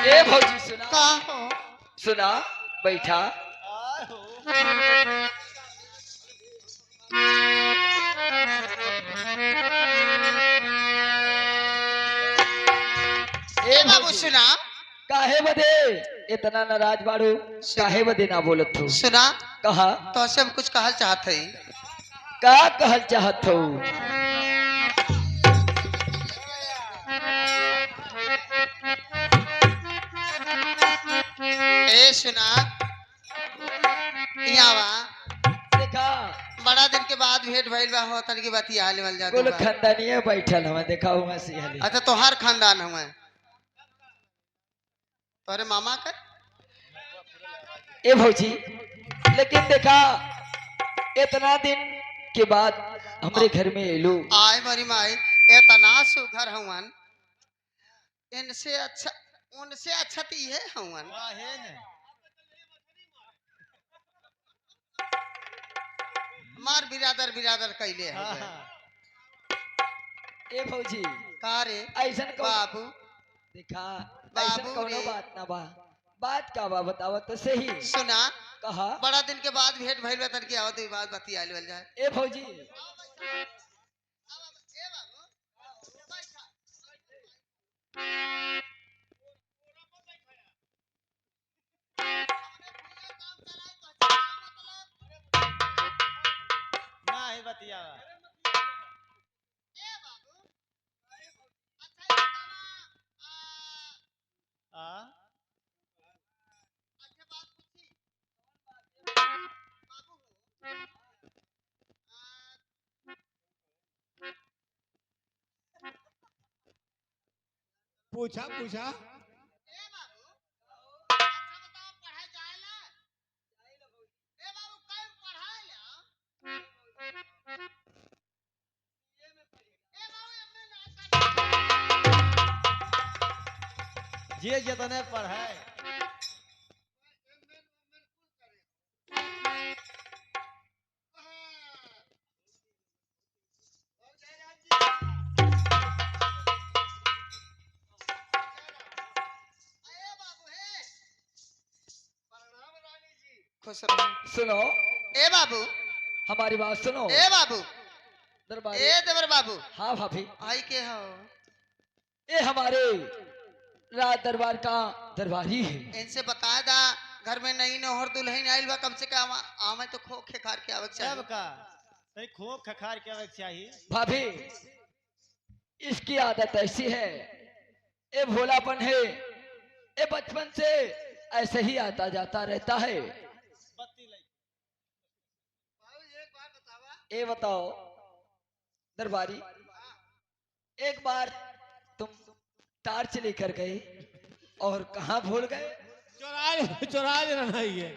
ए भौजी सुना। का हो? सुना बैठा। ए बाबू सुना। काहे बदे इतना नाराज बाड़ू? काहे बदे ना बोलत हो? सुना कहा तो से हम कुछ कहल चाहत हई। का कहल चाहत हो? ए सुना यावा देखा बड़ा दिन के बाद भेंट भइल बा हो तन की बतिया लेवल जात कुल बा। खानदानिये बैठल हमें देखा हूँ हंसी हली। अच्छा तोहार खानदान हमें तोरे मामा का ए भौजी लेकिन देखा इतना दिन के बाद हमरे घर में एलू। आय मरी माई इतना सुघर हवन इनसे अच्छा उनसे अच्छा तो ये हवन। मार बिरादर बिरादर कैले है ए भौजी का रे ऐसन बाबू देखा बाबू ऐसन कौनो रे। बात ना बा। बात का बा बताओ तो सही। सुना कहा बड़ा दिन के बाद भेंट भइल बा तन की आवत बात बतिया लेवल जाए। ए भौजी पूछा पूछा। जे जतने पढ़ाए खुश रहो। सुनो ए बाबू हमारी बात सुनो। ए बाबू दरबार ए देवर बाबू हाँ भाभी आई के हो ये हमारे राज दरबार का दरबारी है। इनसे बता दा घर में नई नौहर दुल्हन आइल बा कम से कम आवे तो खो खेखार के आवक चाहिए। सब का तई खोख खखार के आवक चाहिए। भाभी इसकी आदत ऐसी है ये भोलापन है ये बचपन से ऐसे ही आता जाता रहता है। बत्ती लई ये बताओ दरबारी एक बार तुम टार्च लेकर गए और कहाँ भूल गए? चोरा रहना ही है।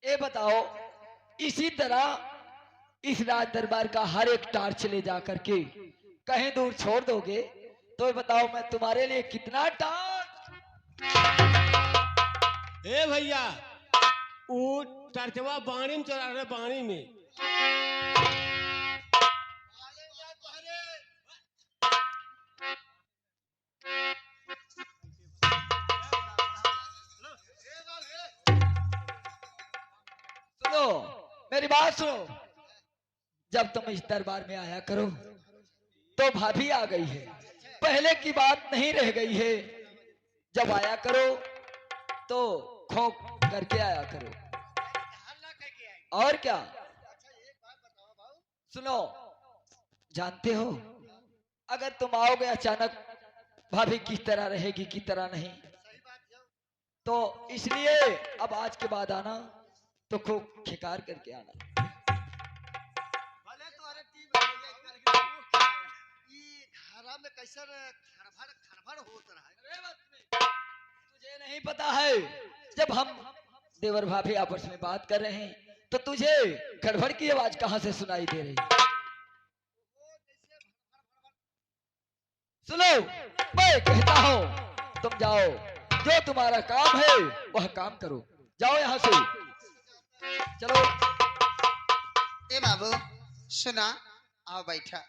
ये बताओ इसी तरह इस राज दरबार का हर एक टार्च ले जा करके कहीं दूर छोड़ दोगे तो ये बताओ मैं तुम्हारे लिए कितना टार्च। ए भैया वो टर्चवा बाणी में चोरा रहे बाणी में। सुनो मेरी बात सुनो जब तुम इस दरबार में आया करो तो भाभी आ गई है। पहले की बात नहीं रह गई है। जब आया करो तो खोक करके आया करो और क्या। सुनो जानते हो अगर तुम आओगे अचानक भाभी किस तरह रहेगी किस तरह नहीं तो इसलिए अब आज के बाद आना तो खूब खिकार करके आना। तुझे नहीं पता है जब हम देवर भाभी आपस में बात कर रहे हैं तो तुझे गड़बड़ की आवाज कहां से सुनाई दे रही? सुनो मैं कहता हूं तुम जाओ जो तुम्हारा काम है वह काम करो। जाओ यहां से चलो। ए बाबू सुना, आओ बैठा।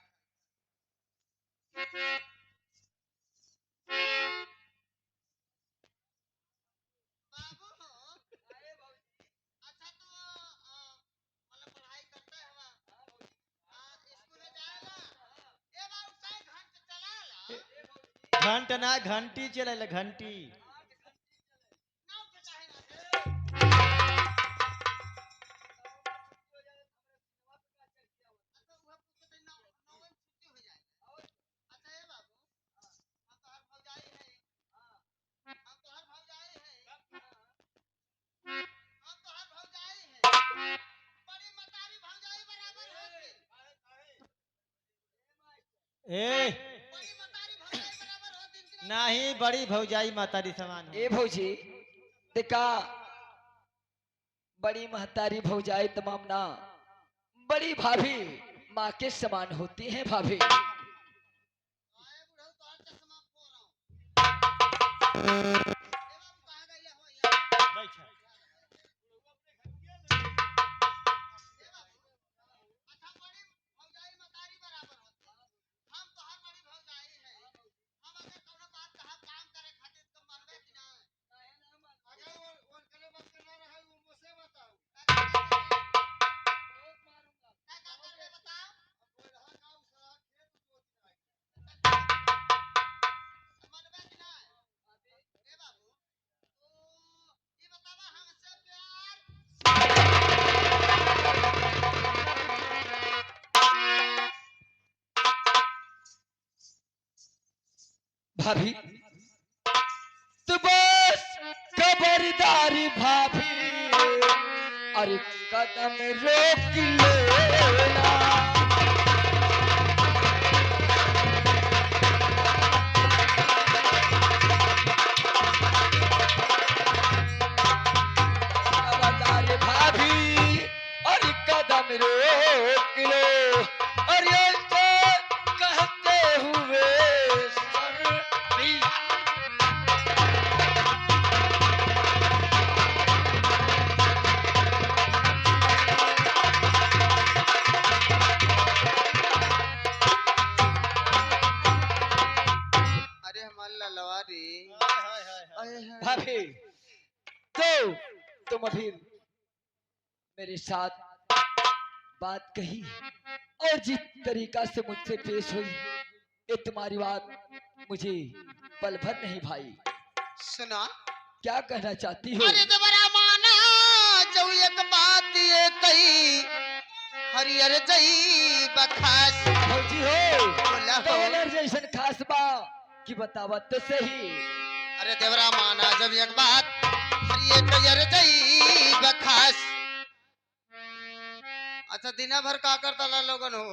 बाबू अच्छा तो मतलब पढ़ाई करते है वा स्कूल में जाएगा। ए बाबू कई घंटे चलाला घंट ना घंटी चले घंटी। नाव के चाहे ना अच्छा वह पूछते थे नाव में छुट्टी हो जाए। अच्छा ए बाबू हम तो हर भौजाई है, हम तो हर भौजाई है, हम तो हर भौजाई है, बड़ी मतारी भौजाई बराबर होती, ए बड़ी मतारी भौजाई बराबर होती कि नहीं? नहीं, बड़ी भौजाई मातारी समान हो। ए भौजी देखा, बड़ी महतारी भौजाई तमाम ना, बड़ी भाभी माँ के समान होती हैं भाभी। आए बुढ़ऊ तो हर चश्मा फोड़ रहा हूँ। ए बाबू कहाँ गई हो यहाँ? बैठा। ए बाबू अच्छा बड़ी भौजाई मतारी बराबर होती, हम तो हर बड़ी भौजाई है, हम अगर कोनो बात कहा काम करे खातिर तो मानबे कि ना? अगर वो करे बात करना रहा वो मुझसे बताओ। क्या करते बताओ? रहा गाँव सारा खेत जोत रहा है। मानबे कि ना? ए बाबू तो ये बतावा हमसे प्यार भाभी तो बस खबरदारी भाभी, अरे कदम रोक लेना। खबरदारी भाभी, अरे कदम रोक लो, और ये तो कहते हुए शर्मिला। अरे हमारे ललवारी भाभी तो तुम अभी मेरे साथ बात कही और जिस तरीका से मुझसे पेश हुई, ये तुम्हारी बात मुझे पल भर नहीं भाई। सुना, क्या कहना चाहती हो? अरे दोबारा माना जो एक बात ये कही, हरियर जई बखास भौजी हो बोला हो। डॉलर जैसन खास बा कि बतावत तो सही। अरे देवरा माना जब एक बात हरियर जई बखास। अच्छा दिन भर का करता ला लोगन हो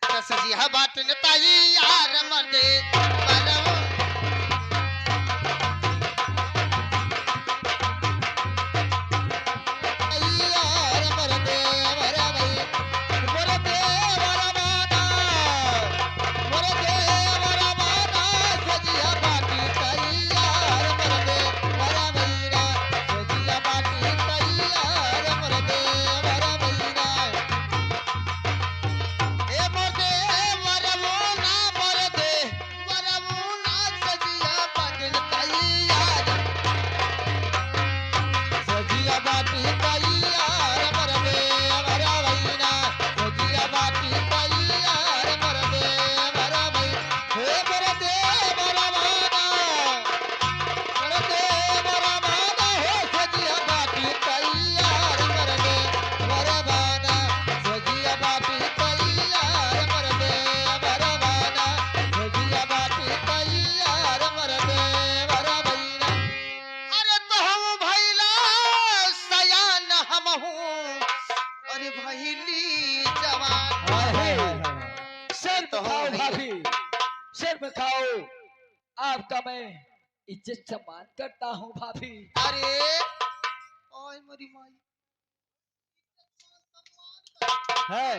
सजिया बाट नेताई यार मर्दे बलवो। यार मर्दे मरा भाई मर्दे मरा माना मर्दे मरा माना सजिया बाटी तैयार मर्दे मरा भैरा सजिया बाटी तैयार मर्दे मरा भैरा। ए मर्दे मरमो ना सजिया बाटी तैयार सजिया बाटी तैयार मर्दे मरा भैरा सजिया बाटी तैयार मर्दे मरा भई। हे मर्दे मरा माना हो सजिया बाटी तैयार मर्दे मरा माना सजिया बाटी तैयार मर्दे मरा माना सजिया बाटी तैयार मर्दे मरा भैरा। अरे तो हम भैला सयान हम हूँ, अरे भैली जवान। हाय हाय हाय। शर्म तो हो खाओ भैया। भाभी, शर्म खाओ। आपका मैं इज्जत सम्मान करता हूँ भाभी। अरे ओए मेरी माई है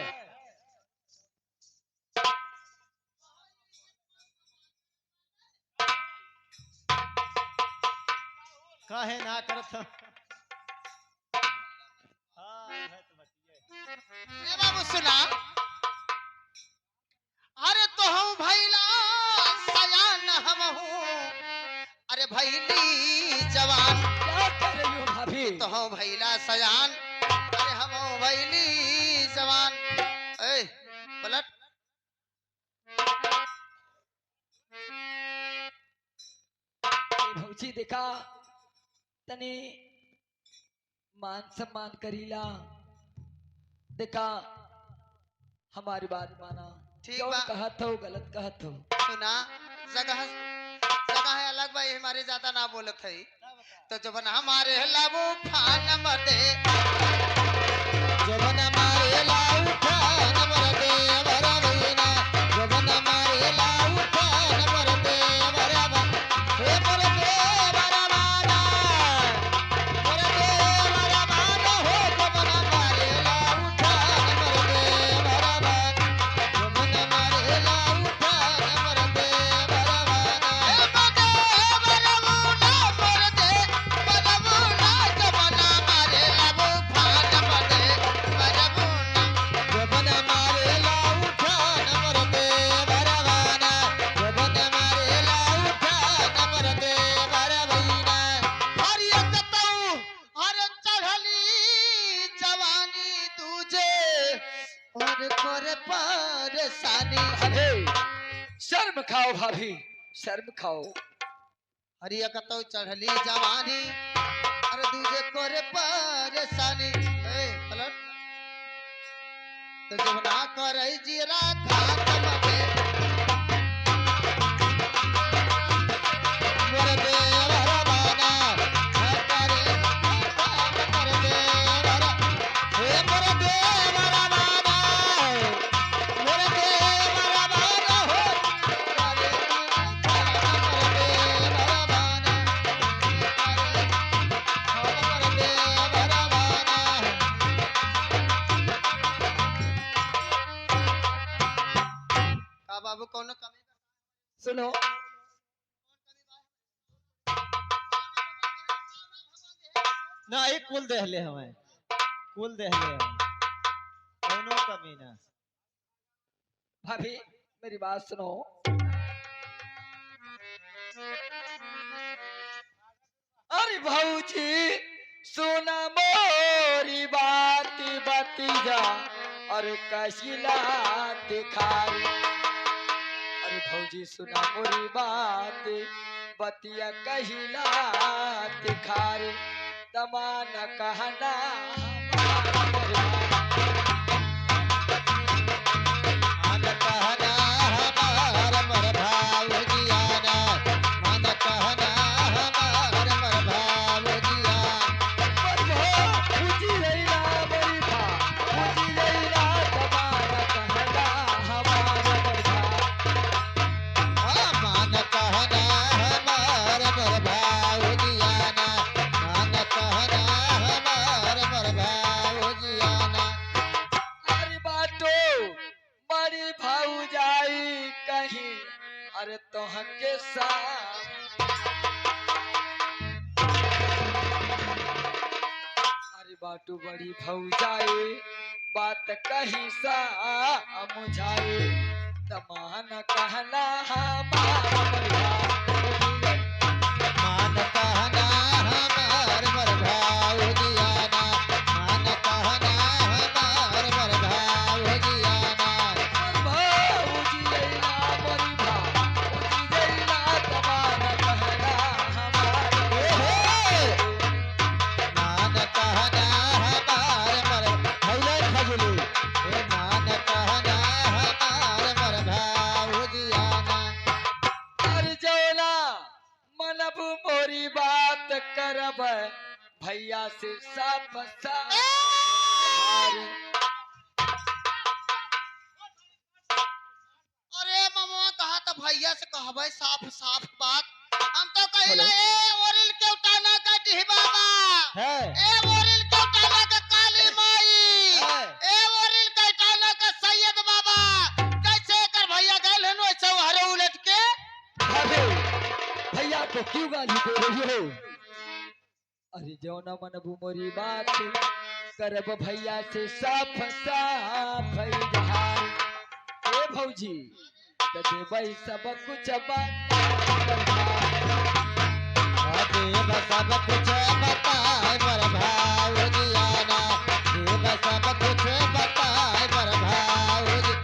काहे ना करत हम। हाँ है तो बतिए। सुना अरे तो हम भैला सयान हम हूँ अरे भैली जवान क्या कर रही हो भाभी? तो हम भैला सयान अरे हम भैली जवान ए पलट भौजी देखा तने मान सम्मान करीला देखा हमारी बात माना ठीक जो बा। कहत हो गलत कहत हो सुना जगह जगह है अलग भाई हमारे ज्यादा ना बोलत है तो जब हमारे लाबू फान मदे जब हमारे लाऊ फान मदे बरबीना जब हमारे लाऊ फान मदे बरबा हे मरदे बरबाना हो जब हमारे लाऊ फान मदे बरबा जब हमारे लाऊ फान मदे बरबाना हे मदे बरबूना मरदे बरबूना जब हमारे लाऊ फान मदे बरबूना जब हमारे लाऊ फान मदे बरबाना जब हमारे लाऊ फान मदे बरबीना हरिया कतऊ हर चढ़ली जवानी तुझे और कर परेशानी अरे शर्म खाओ भाभी शर्म खाओ। हरिया कतऊ चढ़ली जवानी अरे तुझे कर परेशानी ए पलट तो जब ना करे जीरा खात मगे मोर दे बरबाना छतरे खात कर दे बरा हे मोर दे बरबाना मोर दे बरबाना हो करे कर दे बरबाना कर दे बरबाना का बाबू कौन कमी सुनो ना एक कुल देहले हमें कुल देहले हम दोनों कमी ना भाभी मेरी बात सुनो अरे भौजी सुना मोरी बाती बतीजा अरे कशिला दिखाई अरे भौजी सुना मोरी बात बतिया कहिला दिखाई तमान कहना हमारा मान कहना हमार मर भाव जियाना मान कहना हमार मर भाव जिया मान कहना हमार मर भाव जियाना मान कहना हमार मर भाव जियाना अरे तोहके साथ अरे बाटू बड़ी भौजाई बात कही सा मुझाई तमान कहना हमारा परिवार मान कहना हमार मर भाव जियाना मान कहना हमार मर भाव जियाना भौजी लैला बड़ी भौजी लैला तमान कहना हमारा मान कहना हमार मर भैले खजली हे मान कहना हमार मर भाव जियाना अर्जुना मनब मोरी बात करब भैया से साफ साफ अरे ममुआ कहा तो भैया से कहबै साफ साफ बात हम तो कहिला ए ओरिल के उठाना का डिह बाबा है ए ओरिल के उठाना का काली माई है। ए ओरिल के उठाना का सैयद बाबा कैसे कर भैया गए हन वैसे हरे उलट के भाभी भैया को क्यों गाली दे रही हो? अरे जौना मनबू मोरी बात करब भैया से साफ साफ इजहार। ए भौजी तो देबै सब कुछ देव सब कुछ बताए बर भाउजियाना, देव सब कुछ बताए बर भाउजी,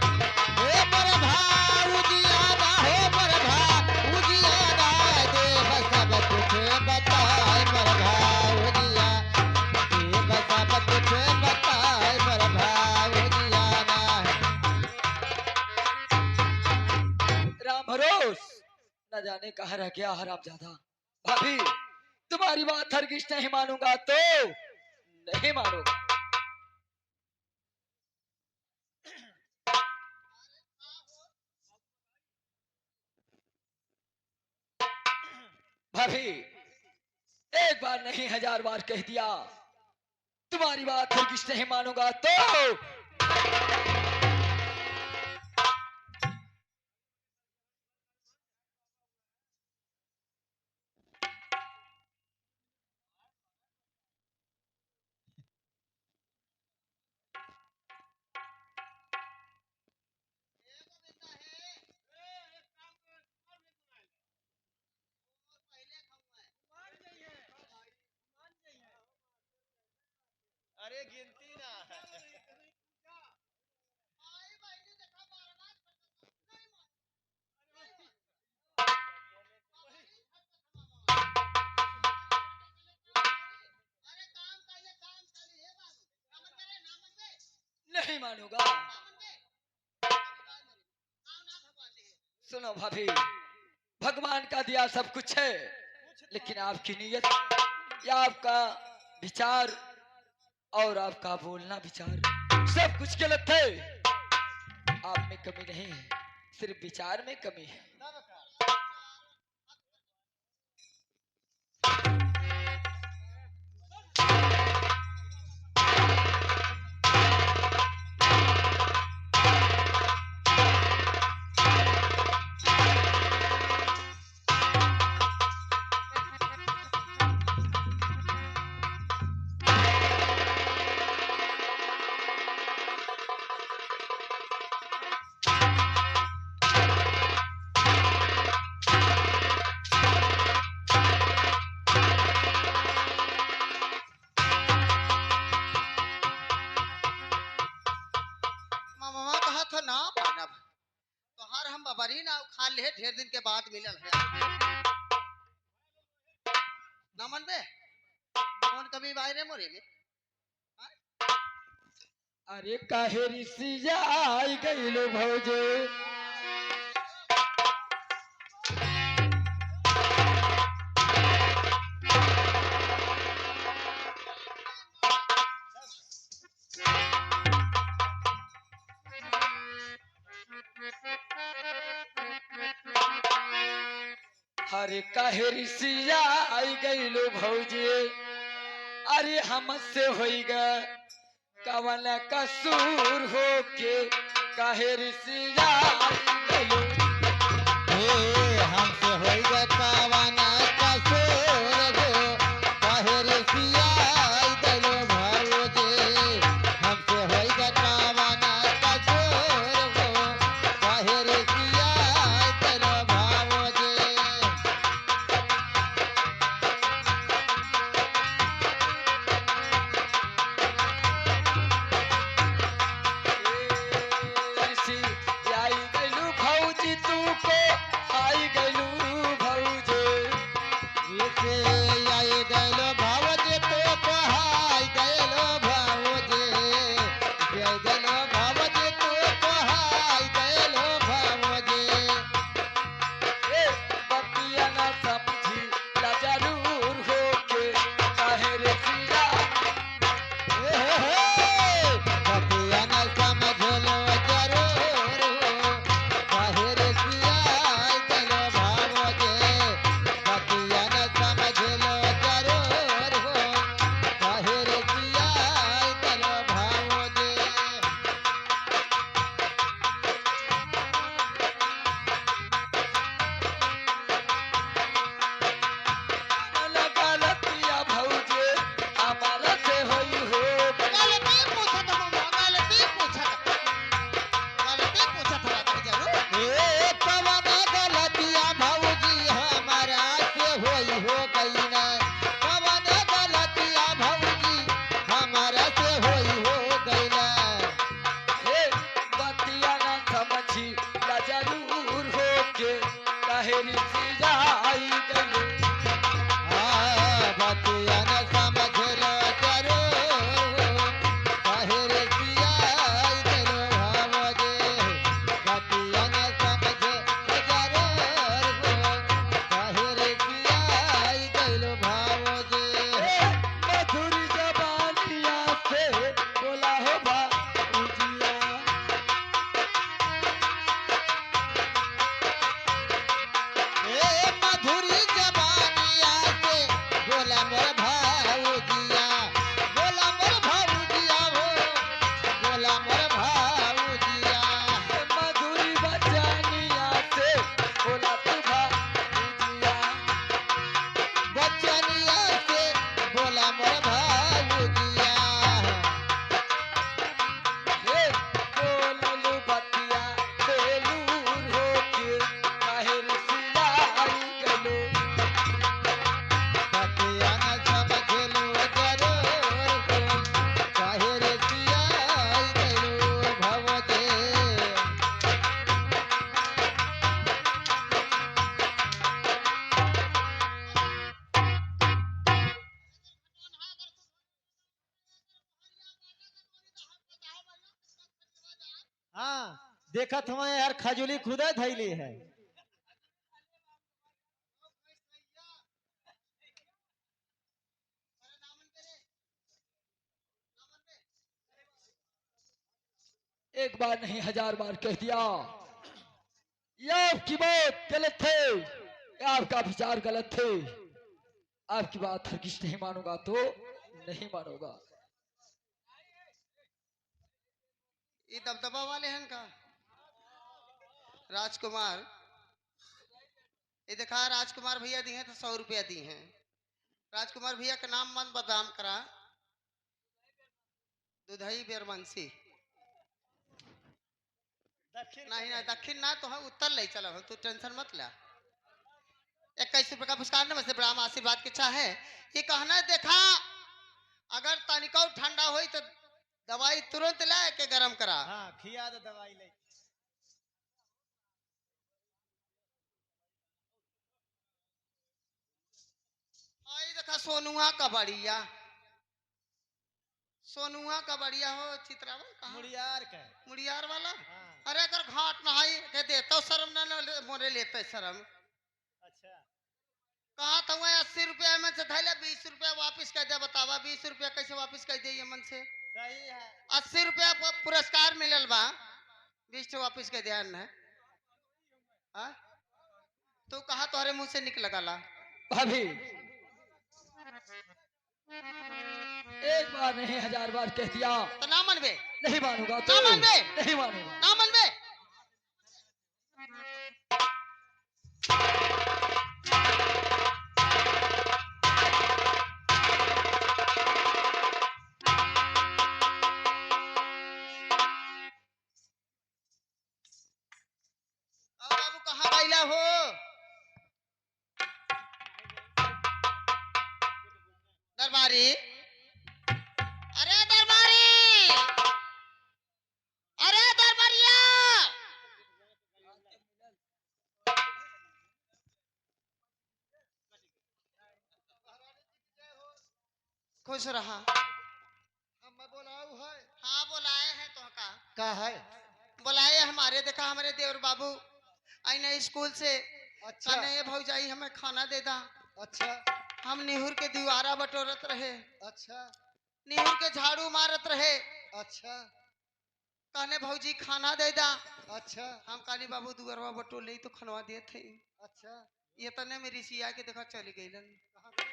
हे बर भाउजियाना, हे बर भाउजियाना, देव सब कुछ बताए बर भाउजिया, देव सब कुछ बताए बर भाउजियाना। राम भरोस न जाने कहाँ रह गया हरामजादा। भाभी तुम्हारी बात हरगिज नहीं मानूंगा तो नहीं मानूंगा। भाभी एक बार नहीं 1000 बार कह दिया, तुम्हारी बात हरगिज नहीं मानूंगा तो अरे गिनती ना है। आई बहनी देखा बारबार नहीं मान अरे काम कइले काम चली हे बाबू नमन करे नामन बे नहीं मानूंगा। नामन बे आओ ना भगवान दे सुनो भाभी, भगवान का दिया सब कुछ है, लेकिन आपकी नीयत या आपका विचार और आपका बोलना विचार सब कुछ गलत है। आप में कमी नहीं है, सिर्फ विचार में कमी है। मामा कहा था ना मानब तो हर हम बबरी ना खा ले ढेर दिन के बाद मिलल है नमन बे कौन कभी बाहर मोरे में अरे काहे रिसिया आई गइलो भौजे, अरे काहे रिसिया आई गइलो भौजे, अरे हमसे होइगा कवन कसूर हो के काहे रिसिया आई गइलो। हमसे होई गए कावाना कसूर हो, काहे रे सियाई दलो भाऊजी, हमसे होई गए कावाना कसूर हो, काहे रे सियाई दलो भाऊजी। आई गइलू भौजी तू को आई गइलू भौजे, हाँ देखा था यार खजूली खुदा धैली है। एक बार नहीं 1000 बार कह दिया, ये आपकी बात गलत है, ये आपका विचार गलत है। आपकी बात हरगिज नहीं मानूंगा तो नहीं मानूंगा। ये दबदबा वाले हैं का राजकुमार। ये देखा राजकुमार भैया दिए तो 100 रुपया दी हैं। राजकुमार भैया का नाम मन बदनाम करा। दुधई बेरमंसी नहीं ना दक्षिण ना तो हम उत्तर ले चलो हम, तू टेंशन मत ले। 21 रुपए का पुरस्कार नमस्ते प्रणाम आशीर्वाद की इच्छा है। ये कहना देखा अगर तनिको ठंडा हुई तो दवाई तुरंत ला के गरम करा। हाँ खिया दे दवाई ले। आई देखा सोनुआ का बढ़िया, सोनुआ का बढ़िया हो चित्रावन कहाँ मुड़ियार का। मुड़ियार वाला। हाँ अरे अगर घाट नहाई के देता शर्म ना मोरे लेते शर्म। अच्छा कहा था वह 80 रुपया में से थैले 20 रुपया वापस कर दे। बतावा 20 रुपया कैसे वापस कर दे मन से। सही है। 80 रुपया पुरस्कार मिलल बा, 20 तो वापस कर दिया है। हाँ? तू कहा तोहरे मुंह से निकल गला। भाभी एक बार नहीं 1000 बार कह दिया, तो ना मनबे, नहीं मानूंगा तो ना मानबे। नहीं मानूंगा। ना मनबे। अब बाबू कहाँ गईला हो? दरबारी, अरे दरबारी, अरे दरबारिया। खुश रहा। हम बोलाऊ है। हाँ बुलाए हैं तो का है? बुलाए हमारे देखा हमारे देवर बाबू आईने स्कूल से। अच्छा कहने ये भौजाई हमें खाना दे दा। अच्छा हम निहुर के दीवारा बटोरत रहे, अच्छा निहुर के झाड़ू मारत रहे। अच्छा कहने भौजी खाना दे दा। अच्छा हम कहनी बाबू दुअरवा बटोर ले तो खनवा दिए थे। अच्छा ये तने मेरी सिया के देखा चली गई। कहाँ गए?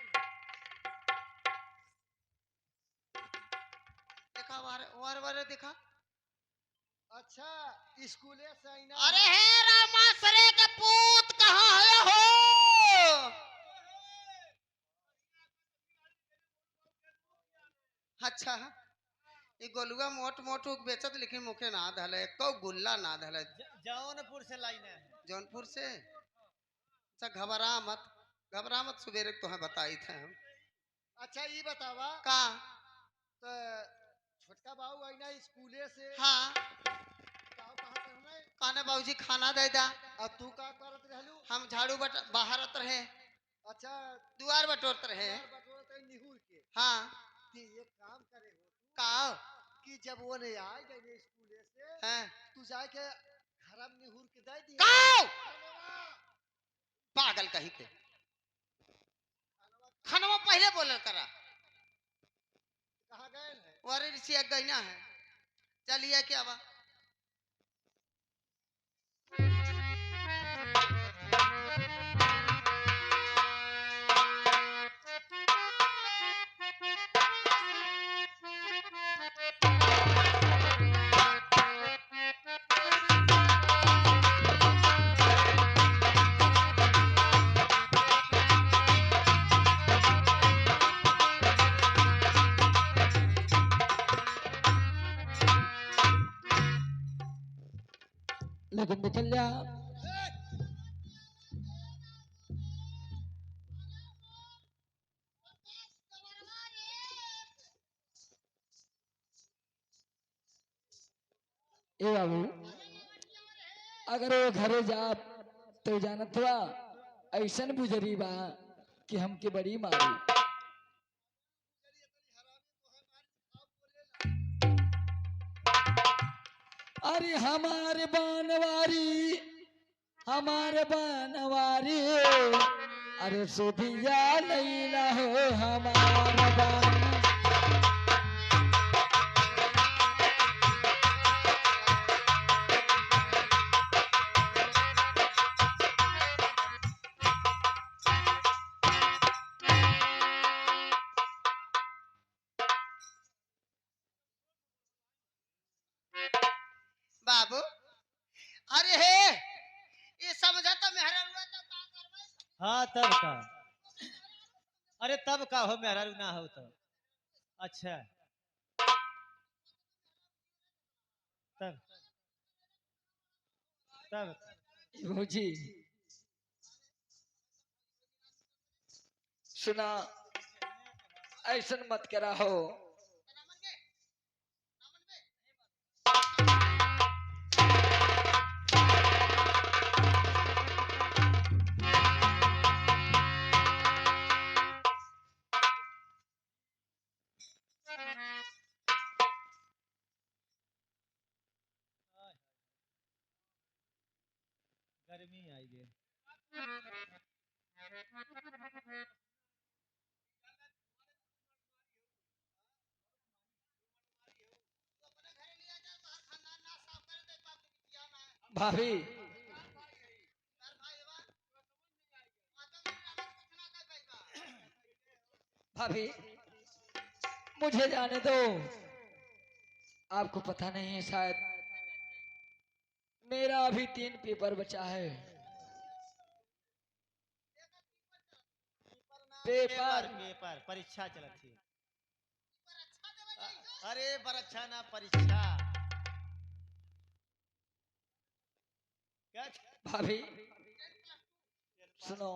देखा वार वार वार देखा। अच्छा स्कूले से आईना। अरे हे रामा सरे के पूत कहाँ है हो? अच्छा ये गोलुआ मोट मोट उक बेचत लेकिन मुखे ना धले, एको गुल्ला ना धले। जौनपुर से लाईना है। जौनपुर से। अच्छा घबरा मत सवेरे तुम्हें बताई थे हम। अच्छा ये बतावा का तो छोटका बाबू आईना स्कूले से। हाँ कहाँ करने? कहने बाबूजी खाना दे दा। अब तू का करत रहलू? हम झाड़ू बाहरत रहे, अच्छा दुआर बटोरत रहे। बटोरत है निहुर के। हाँ कि एक काम करे हो तू का कि जब वो ने आए गए स्कूले से हैं तू जाके घर में निहुर के दे दी। का पागल कही के खाना पहले बोलल करा। कहाँ गए है? वारे ऋषि गईना है। चलिए क्या बा लेकिन निकल जा। ए बाबू अगर वो घरे जा तो जानत हुआ ऐसन बुजरी बा कि हमके बड़ी मारी। अरे हमारे बनवारी अरे सुधिया लैला हो हमारा बन। बाबू अरे हे ये समझा तो मेहरा हुआ तो का करबै। हाँ तब का। अरे तब का हो मेहरा ना हो तो। अच्छा तब तब जी सुना ऐसा मत करा हो। नमन के नमन बे गर्मी आई गई। तो अपने घरे लिया जा बाहर खानदान ना साफ कर दे बाबू की किया ना है। भाभी सर भाई बा माता जी रहमत कुछ ना कर भाई बा। भाभी मुझे जाने दो। आपको पता नहीं है शायद मेरा अभी 3 पेपर बचा है। पेपर पेपर पेपर परीक्षा चलत थी। पर अच्छा देवे जाई जो। अरे परीक्षा ना परीक्षा। क्या भाभी सुनो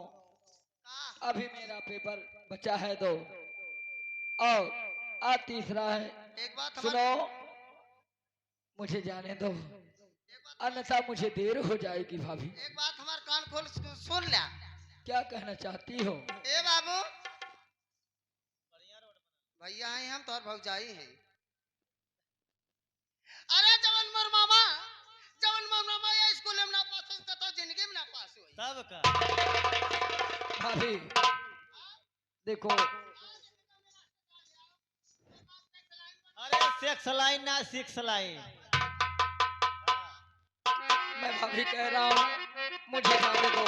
का अभी मेरा पेपर बचा है 2 और आज तीसरा है। एक बात सुनो हमार मुझे जाने दो एक बात अन्यथा मुझे देर हो जाएगी। भाभी एक बात हमार कान खोल सुन ले। क्या कहना चाहती हो? ए बाबू भैया हैं हम तोहर भौजाई हैं। अरे जवन मोर मामा या स्कूल में ना पास होई तो जिंदगी में ना पास होई। तब का। भाभी देखो अरे 6 लाइन ना 6 लाइन। मैं भाभी कह रहा हूँ मुझे जाने दो।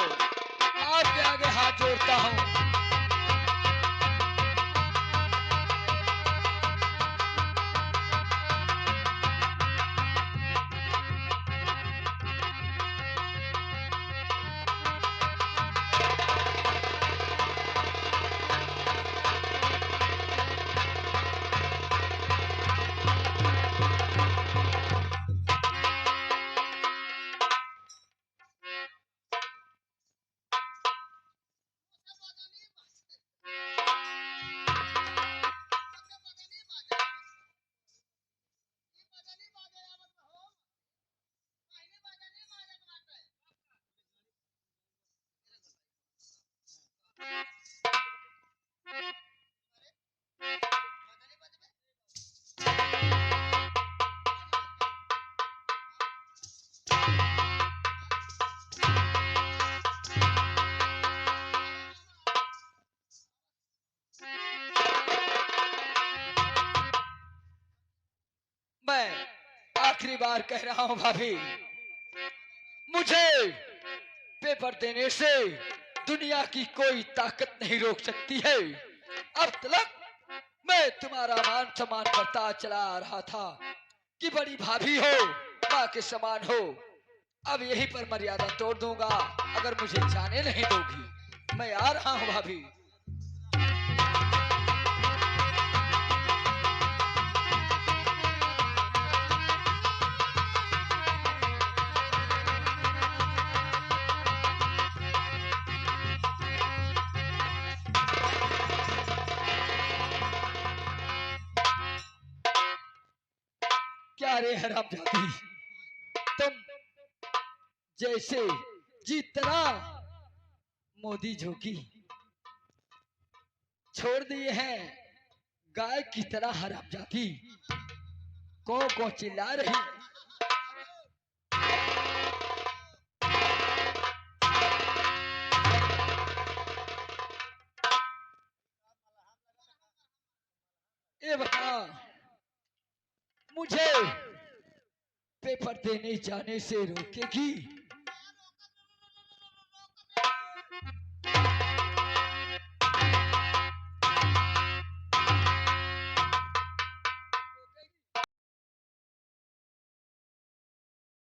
आपके आगे हाथ जोड़ता हूँ। मैं आखिरी बार कह रहा हूँ भाभी मुझे पेपर देने से दुनिया की कोई ताकत नहीं रोक सकती है। अब तक मैं तुम्हारा मान सम्मान करता चला आ रहा था कि बड़ी भाभी हो माँ के समान हो। अब यहीं पर मर्यादा तोड़ दूंगा अगर मुझे जाने नहीं दोगी। मैं आ रहा हूँ भाभी। क्या रे हरामजादी तुम जैसे जितना मोदी जोगी छोड़ दिए हैं गाय की तरह हरामजादी को चिल्ला रही। ये बता, मुझे पेपर देने जाने से रोकेगी